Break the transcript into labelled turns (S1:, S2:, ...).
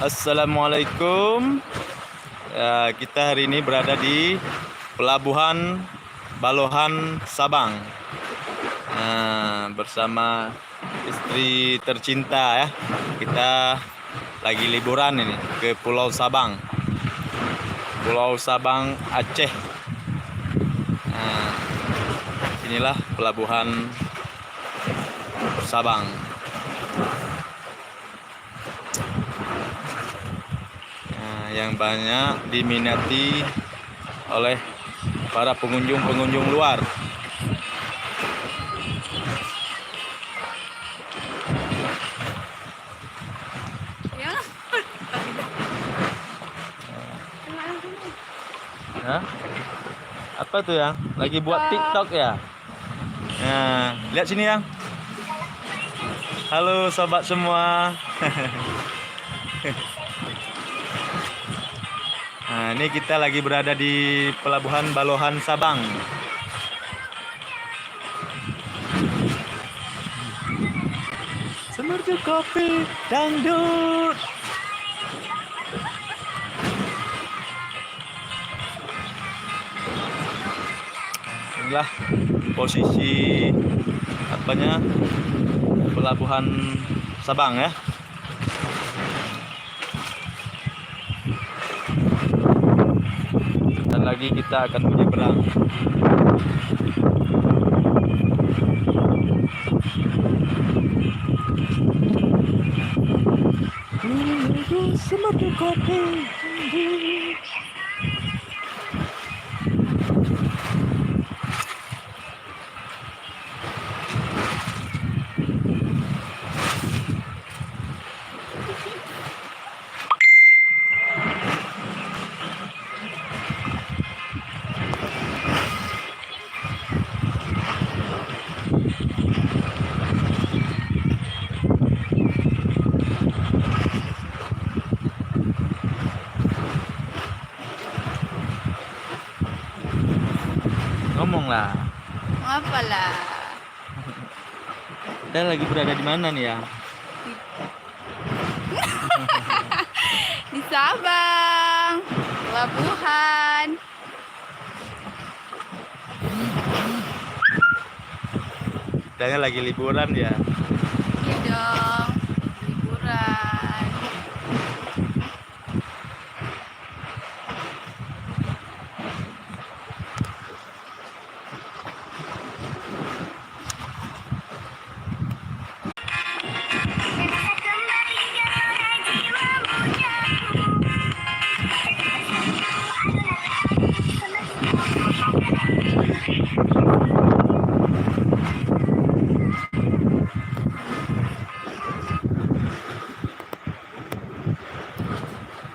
S1: Assalamualaikum. Kita hari ini berada di Pelabuhan Balohan, Sabang, bersama istri tercinta ya. Kita lagi liburan ini ke Pulau Sabang, Pulau Sabang, Aceh. Inilah Pelabuhan Sabang. Yang banyak diminati oleh para pengunjung luar. Ya? Apa tuh yang lagi buat TikTok ya? Nah, lihat sini yang. Halo sobat semua. Nah, ini kita lagi berada di Pelabuhan Balohan, Sabang. Semerdu kopi dangdut. Inilah posisi apanya Pelabuhan Sabang ya. Dan lagi kita akan menyeberang. Semerdu kopi. Ngomonglah.
S2: Apalah.
S1: Kita lagi berada di mana nih ya?
S2: Di Sabang, pelabuhan.
S1: Kita lagi liburan ya.
S2: Iya dong, liburan.